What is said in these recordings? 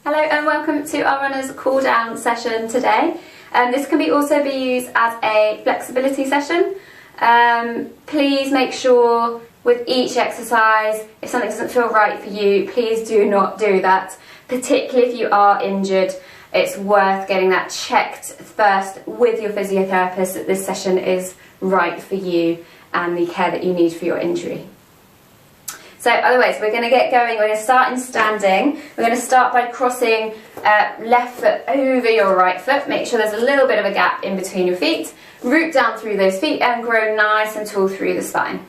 Hello and welcome to our runner's cool down session today. This can also be used as a flexibility session. Please make sure with each exercise, if something doesn't feel right for you, please do not do that. Particularly if you are injured, it's worth getting that checked first with your physiotherapist that this session is right for you and the care that you need for your injury. So otherwise, we're going to get going. We're going to start in standing. We're going to start by crossing left foot over your right foot. Make sure there's a little bit of a gap in between your feet. Root down through those feet and grow nice and tall through the spine.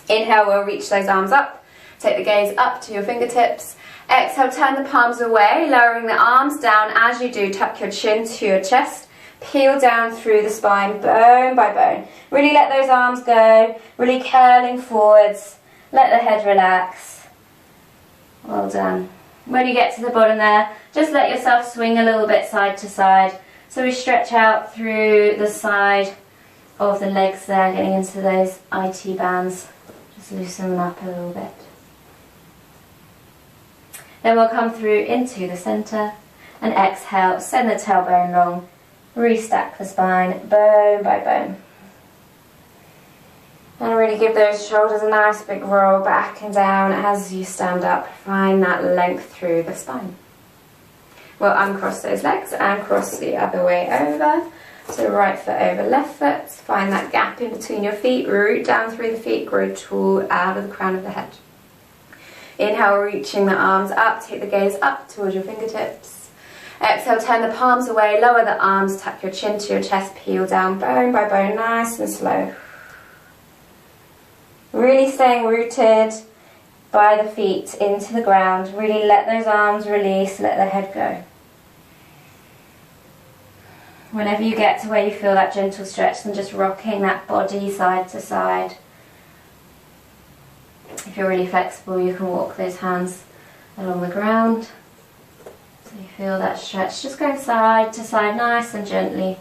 Inhale, we'll reach those arms up. Take the gaze up to your fingertips. Exhale, turn the palms away, lowering the arms down. As you do, tuck your chin to your chest. Peel down through the spine, bone by bone. Really let those arms go, really curling forwards. Let the head relax. Well done. When you get to the bottom there, just let yourself swing a little bit side to side. So we stretch out through the side of the legs there, getting into those IT bands. Just loosen them up a little bit. Then we'll come through into the centre and exhale, send the tailbone long. Restack the spine, bone by bone. And really give those shoulders a nice big roll back and down as you stand up. Find that length through the spine. We'll uncross those legs and cross the other way over. So right foot over left foot. Find that gap in between your feet. Root down through the feet. Grow tall out of the crown of the head. Inhale, reaching the arms up. Take the gaze up towards your fingertips. Exhale, turn the palms away, lower the arms, tuck your chin to your chest, peel down bone by bone, nice and slow. Really staying rooted by the feet into the ground. Really let those arms release, let the head go. Whenever you get to where you feel that gentle stretch, then just rocking that body side to side. If you're really flexible, you can walk those hands along the ground. So you feel that stretch, just going side to side, nice and gently.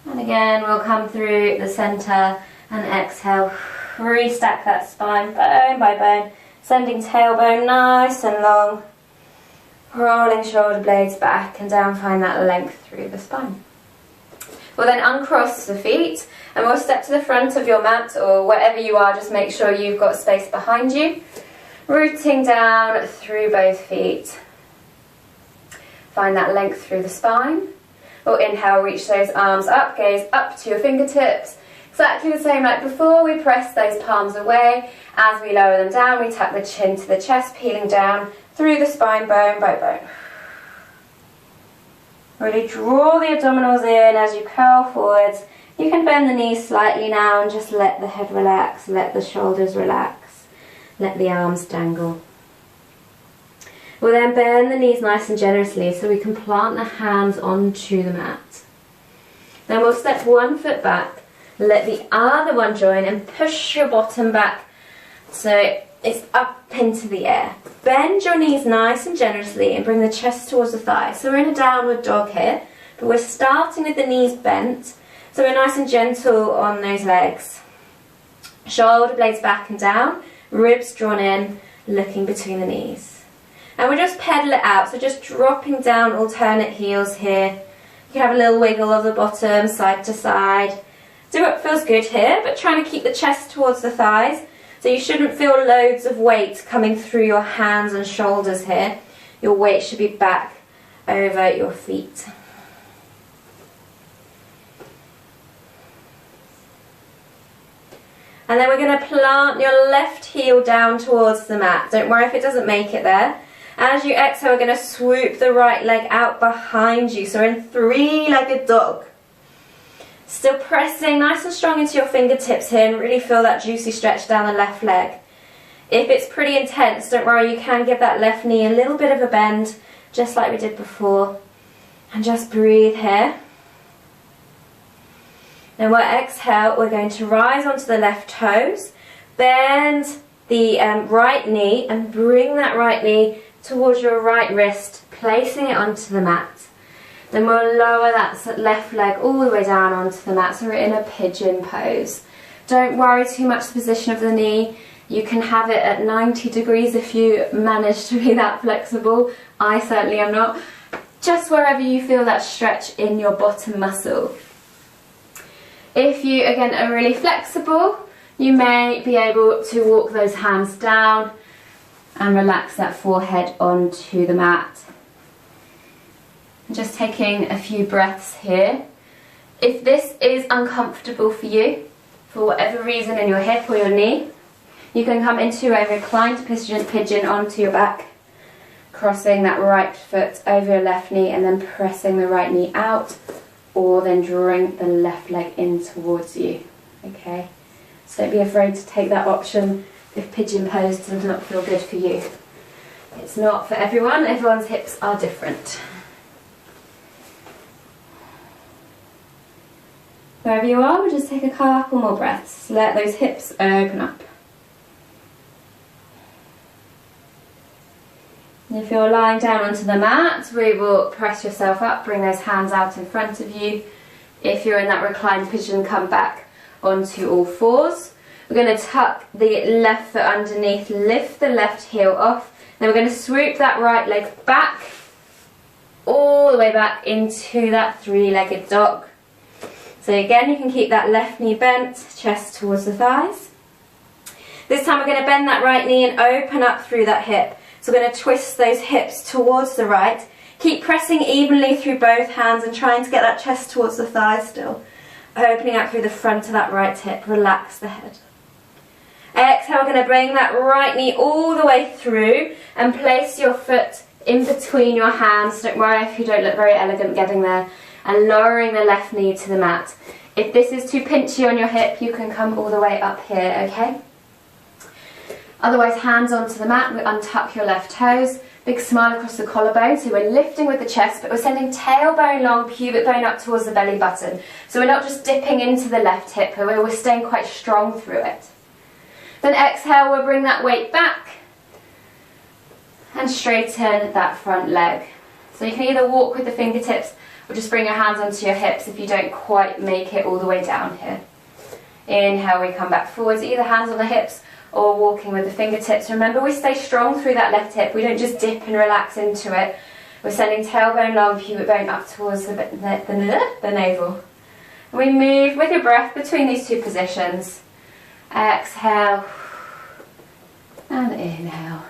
And again, we'll come through the centre and exhale, restack that spine, bone by bone, sending tailbone nice and long, rolling shoulder blades back and down, find that length through the spine. We'll then uncross the feet and we'll step to the front of your mat or wherever you are, just make sure you've got space behind you. Rooting down through both feet. Find that length through the spine. We'll inhale, reach those arms up, gaze up to your fingertips. Exactly the same like before, we press those palms away. As we lower them down, we tuck the chin to the chest, peeling down through the spine, bone by bone. Really draw the abdominals in as you curl forwards. You can bend the knees slightly now and just let the head relax, let the shoulders relax. Let the arms dangle. We'll then bend the knees nice and generously so we can plant the hands onto the mat. Then we'll step one foot back, let the other one join and push your bottom back so it's up into the air. Bend your knees nice and generously and bring the chest towards the thighs. So we're in a downward dog here, but we're starting with the knees bent so we're nice and gentle on those legs. Shoulder blades back and down. Ribs drawn in, looking between the knees. And we'll just pedal it out, so just dropping down alternate heels here. You can have a little wiggle of the bottom, side to side. Do what feels good here, but trying to keep the chest towards the thighs. So you shouldn't feel loads of weight coming through your hands and shoulders here. Your weight should be back over your feet. And then we're going to plant your left heel down towards the mat. Don't worry if it doesn't make it there. As you exhale, we're going to swoop the right leg out behind you. So we're in three-legged dog. Still pressing nice and strong into your fingertips here and really feel that juicy stretch down the left leg. If it's pretty intense, don't worry, you can give that left knee a little bit of a bend, just like we did before. And just breathe here. Then we'll exhale, we're going to rise onto the left toes, bend the right knee and bring that right knee towards your right wrist, placing it onto the mat. Then we'll lower that left leg all the way down onto the mat, so we're in a pigeon pose. Don't worry too much the position of the knee. You can have it at 90 degrees if you manage to be that flexible. I certainly am not. Just wherever you feel that stretch in your bottom muscle. If you, again, are really flexible, you may be able to walk those hands down and relax that forehead onto the mat. Just taking a few breaths here. If this is uncomfortable for you, for whatever reason in your hip or your knee, you can come into a reclined pigeon onto your back, crossing that right foot over your left knee and then pressing the right knee out, or then drawing the left leg in towards you. Okay, so don't be afraid to take that option if pigeon pose does not feel good for you. It's not for everyone, everyone's hips are different. Wherever you are, we'll just take a couple more breaths. Let those hips open up. And if you're lying down onto the mat, we will press yourself up, bring those hands out in front of you. If you're in that reclined pigeon, come back onto all fours. We're going to tuck the left foot underneath, lift the left heel off. Then we're going to swoop that right leg back, all the way back into that three-legged dog. So again, you can keep that left knee bent, chest towards the thighs. This time we're going to bend that right knee and open up through that hip. So we're going to twist those hips towards the right. Keep pressing evenly through both hands and trying to get that chest towards the thighs still. Opening up through the front of that right hip, relax the head. Exhale, we're going to bring that right knee all the way through and place your foot in between your hands. Don't worry if you don't look very elegant getting there. And lowering the left knee to the mat. If this is too pinchy on your hip, you can come all the way up here, okay? Otherwise, hands onto the mat, we untuck your left toes, big smile across the collarbone, so we're lifting with the chest, but we're sending tailbone long, pubic bone up towards the belly button. So we're not just dipping into the left hip, we're staying quite strong through it. Then exhale, we'll bring that weight back and straighten that front leg. So you can either walk with the fingertips or just bring your hands onto your hips if you don't quite make it all the way down here. Inhale, we come back forwards, either hands on the hips or walking with the fingertips. Remember, we stay strong through that left hip. We don't just dip and relax into it. We're sending tailbone long, pubic bone up towards the navel. We move with your breath between these two positions. Exhale and inhale.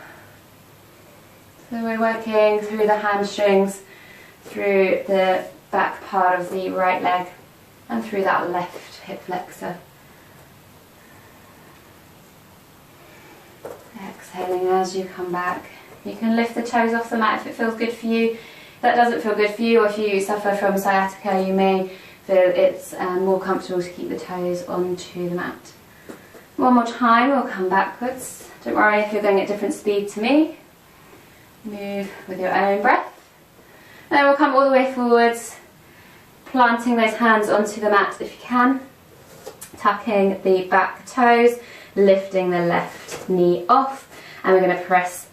So we're working through the hamstrings, through the back part of the right leg and through that left hip flexor. Exhaling as you come back. You can lift the toes off the mat if it feels good for you. If that doesn't feel good for you, or if you suffer from sciatica, you may feel it's more comfortable to keep the toes onto the mat. One more time, we'll come backwards. Don't worry if you're going at different speed to me. Move with your own breath. Then we'll come all the way forwards, planting those hands onto the mat if you can, tucking the back toes, lifting the left knee off, and we're going to press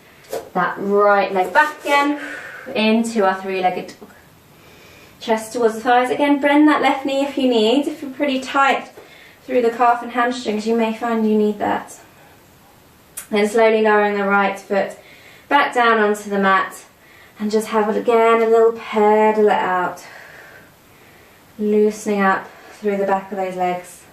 that right leg back again into our three-legged dog. Chest towards the thighs again, bend that left knee if you need. If you're pretty tight through the calf and hamstrings, you may find you need that. Then slowly lowering the right foot back down onto the mat. And just have it again, a little pedal it out. Loosening up through the back of those legs.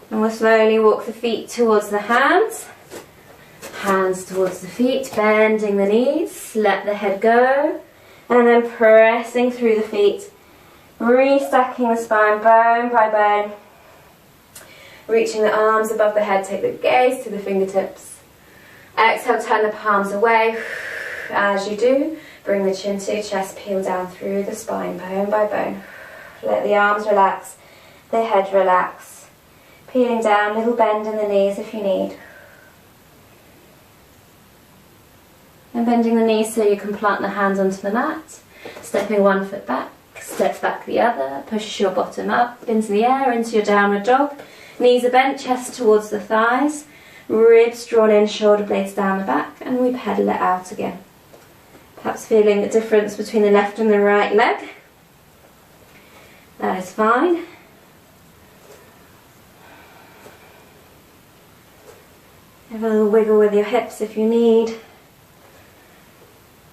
And we'll slowly walk the feet towards the hands. Hands towards the feet, bending the knees, let the head go. And then pressing through the feet. Restacking the spine, bone by bone. Reaching the arms above the head, take the gaze to the fingertips. Exhale, turn the palms away. As you do, bring the chin to your chest, peel down through the spine, bone by bone. Let the arms relax, the head relax. Peeling down, little bend in the knees if you need. And bending the knees so you can plant the hands onto the mat. Stepping one foot back, step back the other, push your bottom up into the air, into your downward dog. Knees are bent, chest towards the thighs. Ribs drawn in, shoulder blades down the back, and we pedal it out again. Perhaps feeling the difference between the left and the right leg. That is fine. Have a little wiggle with your hips if you need.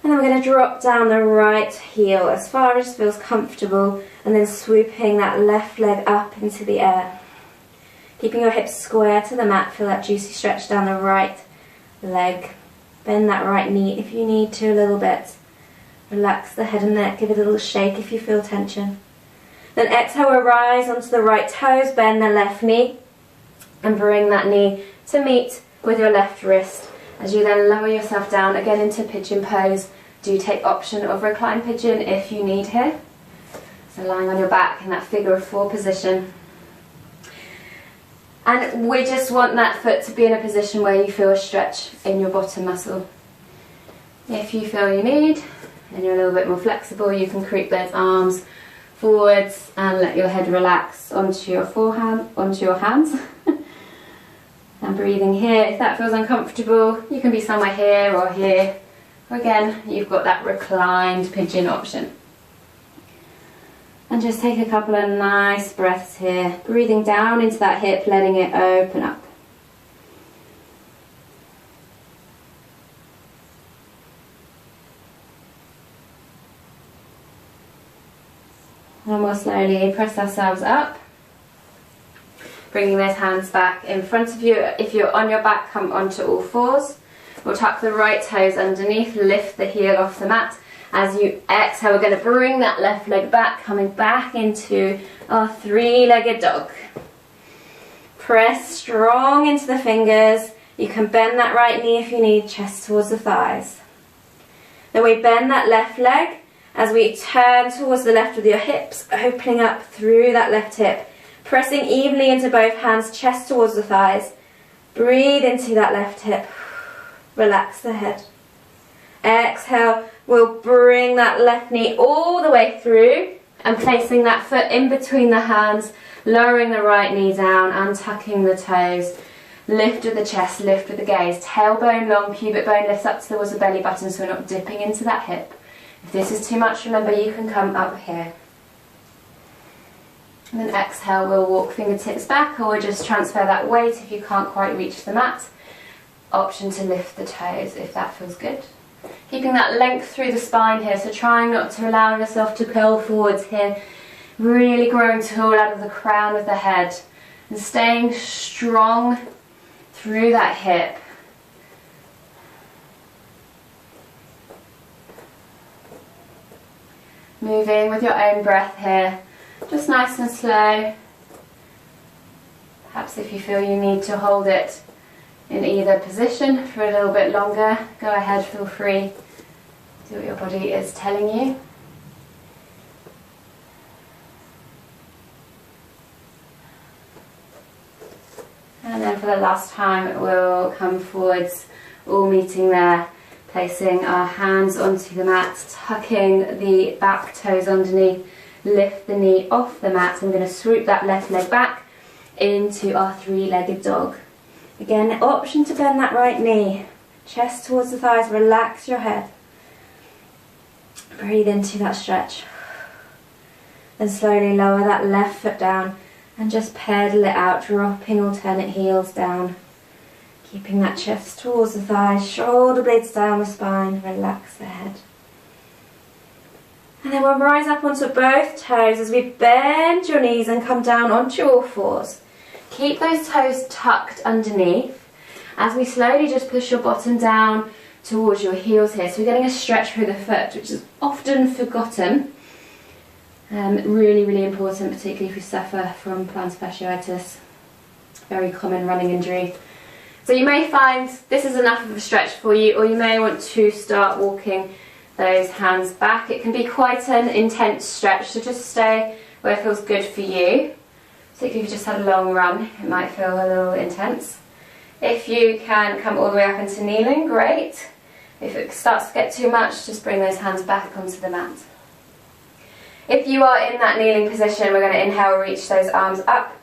And then we're going to drop down the right heel as far as feels comfortable, and then swooping that left leg up into the air. Keeping your hips square to the mat, feel that juicy stretch down the right leg. Bend that right knee if you need to a little bit. Relax the head and neck, give it a little shake if you feel tension. Then exhale, rise onto the right toes, bend the left knee, and bring that knee to meet with your left wrist. As you then lower yourself down again into pigeon pose, do take option of recline pigeon if you need here. So lying on your back in that figure of 4 position. And we just want that foot to be in a position where you feel a stretch in your bottom muscle. If you feel you need, and you're a little bit more flexible, you can creep those arms forwards and let your head relax onto your forehand, onto your hands. And breathing here, if that feels uncomfortable, you can be somewhere here or here. Again, you've got that reclined pigeon option. And just take a couple of nice breaths here, breathing down into that hip, letting it open up. And we'll slowly press ourselves up, bringing those hands back in front of you. If you're on your back, come onto all fours. We'll tuck the right toes underneath, lift the heel off the mat. As you exhale, we're going to bring that left leg back, coming back into our 3-legged dog. Press strong into the fingers. You can bend that right knee if you need, chest towards the thighs. Then we bend that left leg as we turn towards the left with your hips, opening up through that left hip. Pressing evenly into both hands, chest towards the thighs. Breathe into that left hip. Relax the head. Exhale, we'll bring that left knee all the way through and placing that foot in between the hands, lowering the right knee down, untucking the toes. Lift with the chest, lift with the gaze. Tailbone long, pubic bone lifts up towards the belly button so we're not dipping into that hip. If this is too much, remember you can come up here. And then exhale, we'll walk fingertips back, or we'll just transfer that weight if you can't quite reach the mat. Option to lift the toes if that feels good. Keeping that length through the spine here, so trying not to allow yourself to curl forwards here. Really growing tall out of the crown of the head and staying strong through that hip. Moving with your own breath here, just nice and slow. Perhaps if you feel you need to hold it in either position for a little bit longer, go ahead, feel free. Do what your body is telling you. And then for the last time, we'll come forwards, all meeting there, placing our hands onto the mat, tucking the back toes underneath, lift the knee off the mat. I'm going to swoop that left leg back into our 3-legged dog. Again, option to bend that right knee, chest towards the thighs, relax your head. Breathe into that stretch. Then slowly lower that left foot down and just pedal it out, dropping alternate heels down. Keeping that chest towards the thighs, shoulder blades down the spine, relax the head. And then we'll rise up onto both toes as we bend your knees and come down onto all fours. Keep those toes tucked underneath as we slowly just push your bottom down towards your heels here. So we're getting a stretch through the foot, which is often forgotten. Really, really important, particularly if you suffer from plantar fasciitis. Very common running injury. So you may find this is enough of a stretch for you, or you may want to start walking those hands back. It can be quite an intense stretch, so just stay where it feels good for you. Particularly if you just had a long run, it might feel a little intense. If you can come all the way up into kneeling, great. If it starts to get too much, just bring those hands back onto the mat. If you are in that kneeling position, we're going to inhale, reach those arms up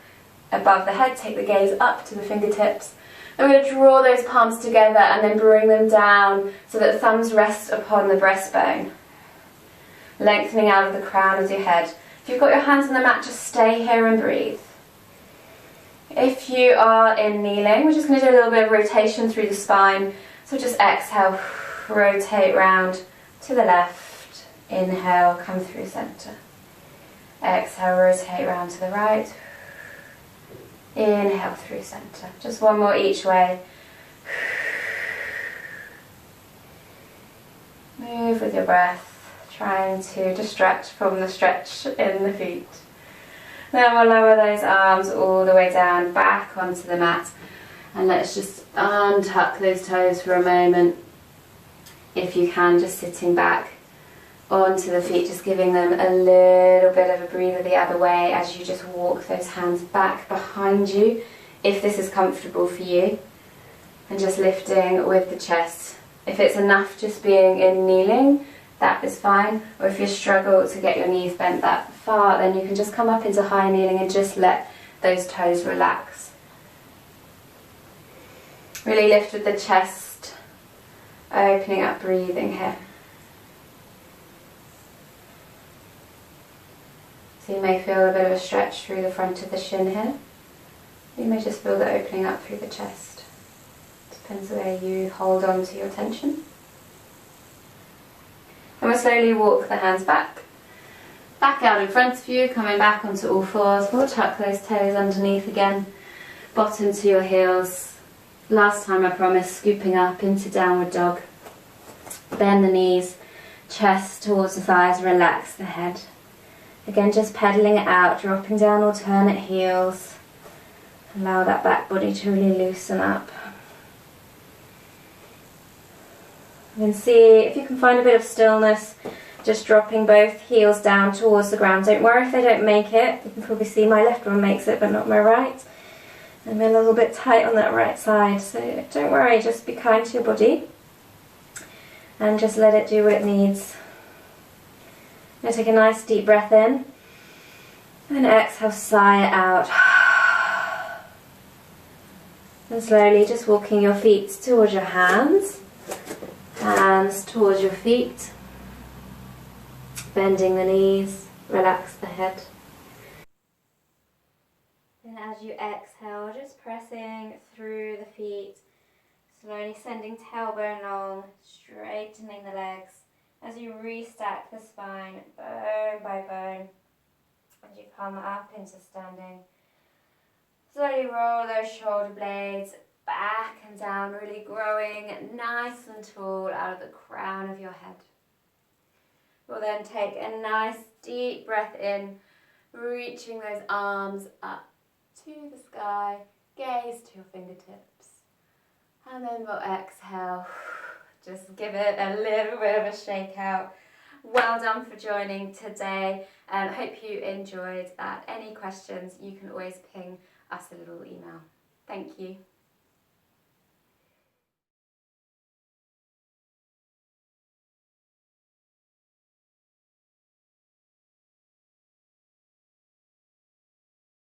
above the head, take the gaze up to the fingertips. And we're going to draw those palms together and then bring them down so that the thumbs rest upon the breastbone. Lengthening out of the crown of your head. If you've got your hands on the mat, just stay here and breathe. If you are in kneeling, we're just going to do a little bit of rotation through the spine. So just exhale, rotate round to the left. Inhale, come through centre. Exhale, rotate round to the right. Inhale through centre. Just one more each way. Move with your breath, trying to distract from the stretch in the feet. Then we'll lower those arms all the way down, back onto the mat. And let's just untuck those toes for a moment. If you can, just sitting back onto the feet, just giving them a little bit of a breather the other way as you just walk those hands back behind you, if this is comfortable for you. And just lifting with the chest. If it's enough just being in kneeling, that is fine. Or if you struggle to get your knees bent that far, then you can just come up into high kneeling and just let those toes relax. Really lift with the chest, opening up, breathing here. So you may feel a bit of a stretch through the front of the shin here. You may just feel the opening up through the chest. Depends where you hold on to your tension. And we'll slowly walk the hands back. Back out in front of you, coming back onto all fours. We'll tuck those toes underneath again. Bottom to your heels. Last time I promised, scooping up into downward dog. Bend the knees, chest towards the thighs, relax the head. Again, just pedaling it out, dropping down alternate heels. Allow that back body to really loosen up. You can see, if you can find a bit of stillness, just dropping both heels down towards the ground. Don't worry if they don't make it. You can probably see my left one makes it, but not my right. I'm a little bit tight on that right side, so don't worry, just be kind to your body. And just let it do what it needs. Now take a nice deep breath in. And exhale, sigh it out. And slowly just walking your feet towards your hands. Hands towards your feet, bending the knees, relax the head. Then as you exhale, just pressing through the feet, slowly sending tailbone long, straightening the legs as you restack the spine bone by bone. As you come up into standing, slowly roll those shoulder blades back and down, really growing nice and tall out of the crown of your head. We'll then take a nice deep breath in, reaching those arms up to the sky, gaze to your fingertips. And then we'll exhale, just give it a little bit of a shake out. Well done for joining today, and hope you enjoyed that. Any questions, you can always ping us a little email. Thank you.